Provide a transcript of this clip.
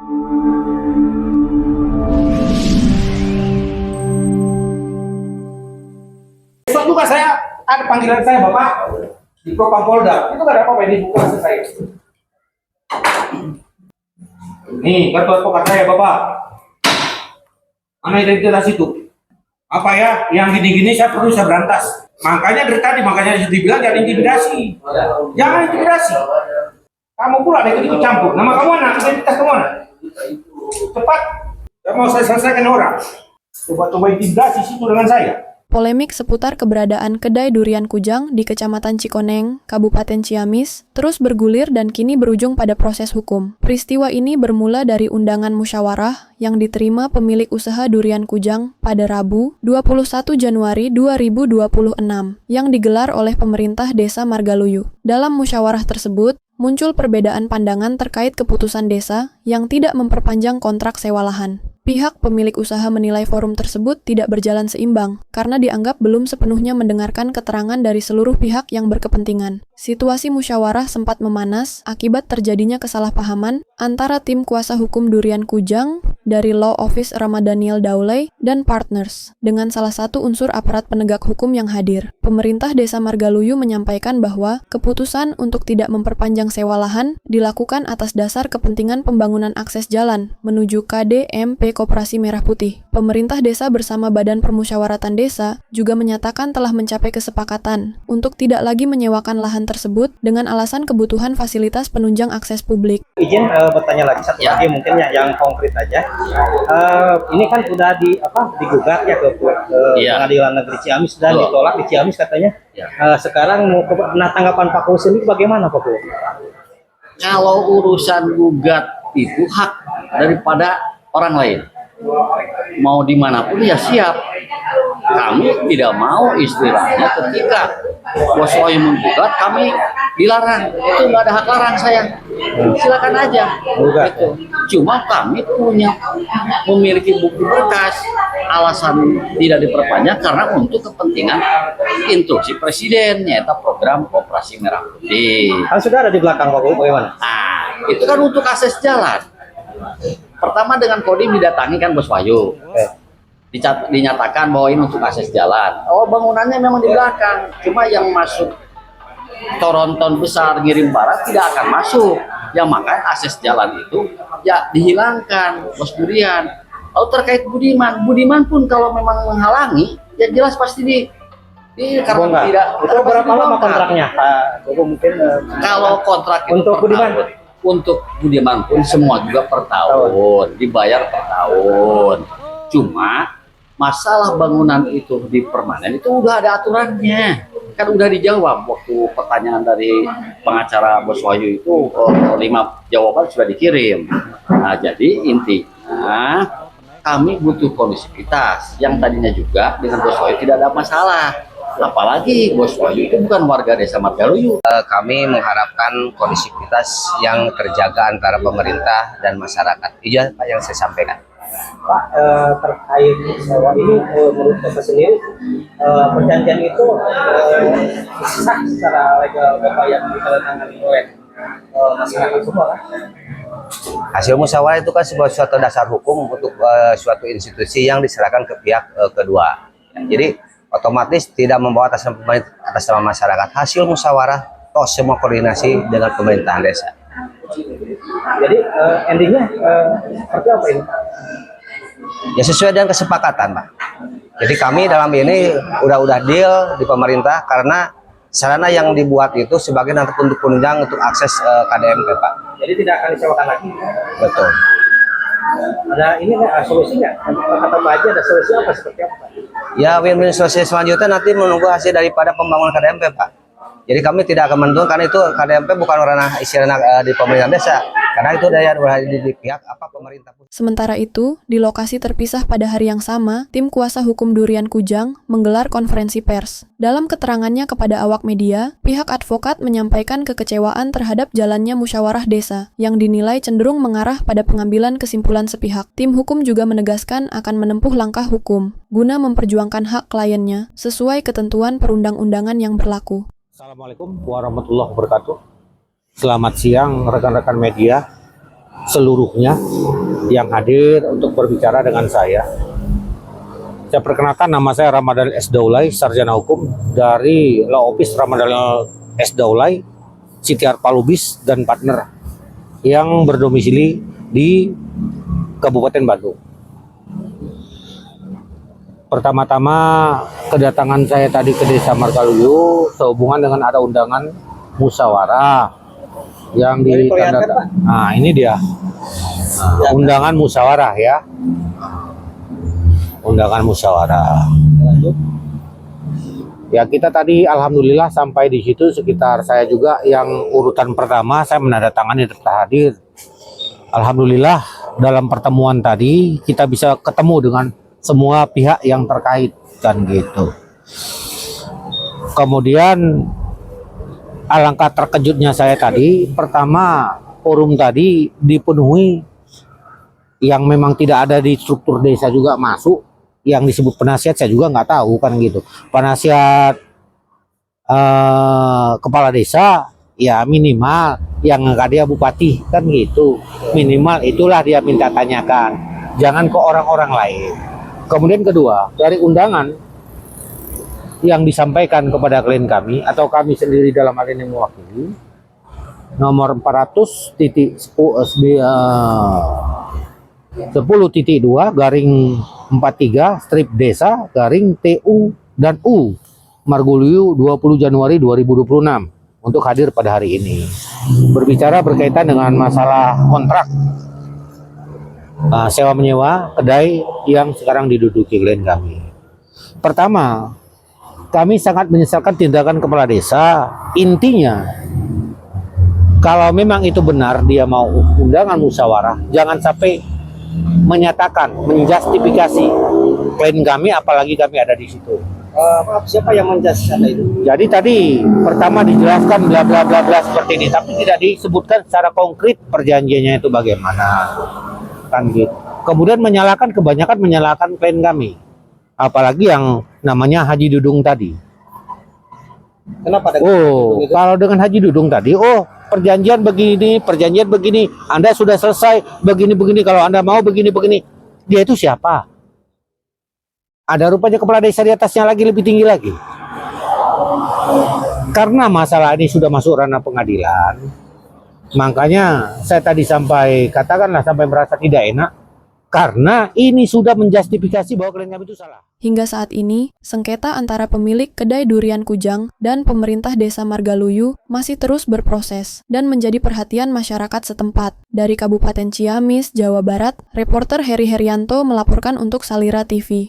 Besok juga saya ada panggilan saya Bapak di Propam Polda. Itu nggak ada apa-apa, ini bukan selesai. Nih, kartu advokat saya Bapak. Mana identitas itu? Apa ya? Yang gini-gini saya perlu saya berantas. Makanya dari tadi, makanya dibilang jangan intimidasi. Jangan intimidasi. Kamu pula ada ikut campur. Nama kamu mana? Identitas kamu mana? Cepat. Saya mau saya selesaikan orang. Coba-coba intimidasi situ dengan saya. Polemik seputar keberadaan kedai durian Kujang di Kecamatan Cikoneng, Kabupaten Ciamis, terus bergulir dan kini berujung pada proses hukum. Peristiwa ini bermula dari undangan musyawarah yang diterima pemilik usaha durian Kujang pada Rabu, 21 Januari 2026, yang digelar oleh pemerintah Desa Margaluyu. Dalam musyawarah tersebut, muncul perbedaan pandangan terkait keputusan desa yang tidak memperpanjang kontrak sewa lahan. Pihak pemilik usaha menilai forum tersebut tidak berjalan seimbang karena dianggap belum sepenuhnya mendengarkan keterangan dari seluruh pihak yang berkepentingan. Situasi musyawarah sempat memanas akibat terjadinya kesalahpahaman antara tim kuasa hukum durian Kujang dari Law Office Ramadhaniel Daulay dan Partners dengan salah satu unsur aparat penegak hukum yang hadir. Pemerintah Desa Margaluyu menyampaikan bahwa keputusan untuk tidak memperpanjang sewa lahan dilakukan atas dasar kepentingan pembangunan akses jalan menuju KDMP Koperasi Merah Putih. Pemerintah desa bersama Badan Permusyawaratan Desa juga menyatakan telah mencapai kesepakatan untuk tidak lagi menyewakan lahan tersebut dengan alasan kebutuhan fasilitas penunjang akses publik. Izin bertanya lagi satu lagi mungkin yang konkret aja. Ini kan sudah digugat ya ke Pengadilan Negeri Ciamis dan ditolak di Ciamis katanya. Sekarang mau tanggapan Pak Kulo sendiri bagaimana Pak Kulo? Kalau urusan gugat itu hak daripada orang lain, mau dimanapun ya siap. Kami tidak mau istilahnya ketika Bos Wahyu menggugat kami dilarang, itu nggak ada hak larang saya, silakan aja gitu. Cuma kami memiliki bukti berkas alasan tidak diperpanjang karena untuk kepentingan instruksi presiden, yaitu program Koperasi Merah Putih. Kan sudah ada di belakang Pak Kulo, bagaimana? Nah, itu kan untuk akses jalan. Pertama dengan Kodim didatangi kan Bos Wahyu, dinyatakan bahwa ini untuk akses jalan. Oh, bangunannya memang di belakang, cuma yang masuk Toronton besar ngirim barat tidak akan masuk. Yang makanya akses jalan itu ya dihilangkan Bos Durian. Lalu terkait Budiman pun kalau memang menghalangi, ya jelas pasti karena tidak. Itu berapa lama kontraknya Pak? Mungkin kalau kontrak untuk Budiman. Untuk Budiman pun semua juga per tahun, dibayar per tahun. Cuma masalah bangunan itu di permanen itu udah ada aturannya. Kan udah dijawab waktu pertanyaan dari pengacara Bos Wahyu itu 5 jawaban sudah dikirim. Nah, jadi intinya kami butuh kondisivitas. Yang tadinya juga dengan Bos Wahyu tidak ada masalah. Apalagi Bos Wahyu itu bukan warga Desa Margaluyu. Kami mengharapkan kondisivitas yang terjaga antara pemerintah dan masyarakat. Itu Pak yang saya sampaikan. Pak, terkait sewa ini menurut Bapak sendiri perjanjian itu sah secara legal Bapak yang ditandatangani oleh masyarakat semua kan? Hasil musyawarah itu kan sebuah suatu dasar hukum untuk suatu institusi yang diserahkan ke pihak kedua. Jadi otomatis tidak membawa atas nama masyarakat. Hasil musyawarah toh semua koordinasi dengan pemerintahan desa. Jadi endingnya seperti apa ini? Ya sesuai dengan kesepakatan Pak. Jadi kami dalam ini udah deal di pemerintah karena sarana yang dibuat itu sebagai untuk penunjang untuk akses KDMP Pak. Jadi tidak akan disewakan lagi. Betul. Ada ini solusinya? Kata Pak Haji ada solusi apa seperti apa? Ya win-win solusi selanjutnya nanti menunggu hasil daripada pembangunan KDMP Pak. Jadi kami tidak akan menentukan karena itu KDMP bukan ranah istilahnya di pemerintahan desa. Karena itu daya di pihak pemerintah. Sementara itu, di lokasi terpisah pada hari yang sama, tim kuasa hukum Durian Kujang menggelar konferensi pers. Dalam keterangannya kepada awak media, pihak advokat menyampaikan kekecewaan terhadap jalannya musyawarah desa yang dinilai cenderung mengarah pada pengambilan kesimpulan sepihak. Tim hukum juga menegaskan akan menempuh langkah hukum guna memperjuangkan hak kliennya sesuai ketentuan perundang-undangan yang berlaku. Assalamualaikum warahmatullahi wabarakatuh. Selamat siang rekan-rekan media seluruhnya. yang hadir untuk berbicara dengan saya. Saya perkenalkan, nama saya Ramadhan S. Daulay, Sarjana Hukum dari Law Office Ramadhan S. Daulay, CTR Palubis dan partner yang berdomisili di Kabupaten Bandung. Pertama-tama kedatangan saya tadi ke Desa Margaluyu sehubungan dengan ada undangan musyawarah yang ditandatangani. Nah, ini dia. Undangan musyawarah ya. Undangan musyawarah. Ya, kita tadi alhamdulillah sampai di situ sekitar saya juga yang urutan pertama saya menandatangani hadir. Alhamdulillah dalam pertemuan tadi kita bisa ketemu dengan semua pihak yang terkait kan gitu. Kemudian alangkah terkejutnya saya tadi, pertama forum tadi dipenuhi yang memang tidak ada di struktur desa juga masuk, yang disebut penasihat saya juga nggak tahu kan gitu. Penasihat kepala desa ya minimal yang nggak dia bupati kan gitu, minimal itulah dia minta tanyakan, jangan ke orang-orang lain. Kemudian kedua, dari undangan yang disampaikan kepada klien kami atau kami sendiri dalam hal ini mewakili, nomor 400.10.2 garing 43 strip desa garing TU dan U Margaluyu 20 Januari 2026 untuk hadir pada hari ini. Berbicara berkaitan dengan masalah kontrak sewa menyewa kedai yang sekarang diduduki klien kami. Pertama, kami sangat menyesalkan tindakan kepala desa. Intinya, kalau memang itu benar dia mau undangan musyawarah, jangan sampai menyatakan, menjustifikasi klien kami, apalagi kami ada di situ. Maaf, siapa yang menjelaskan itu? Jadi tadi pertama dijelaskan bla bla bla bla seperti ini, tapi tidak disebutkan secara konkret perjanjiannya itu bagaimana. Kan gitu. Kemudian kebanyakan menyalahkan klien kami, apalagi yang namanya Haji Dudung tadi. Kenapa? Kalau dengan Haji Dudung tadi, perjanjian begini, Anda sudah selesai begini, kalau Anda mau begini. Dia itu siapa? Ada rupanya kepala desa di atasnya lagi, lebih tinggi lagi. Karena masalah ini sudah masuk ranah pengadilan, makanya saya tadi sampai merasa tidak enak karena ini sudah menjustifikasi bahwa klien kami itu salah. Hingga saat ini, sengketa antara pemilik kedai durian Kujang dan pemerintah Desa Margaluyu masih terus berproses dan menjadi perhatian masyarakat setempat. Dari Kabupaten Ciamis, Jawa Barat, reporter Heri Herianto melaporkan untuk Salira TV.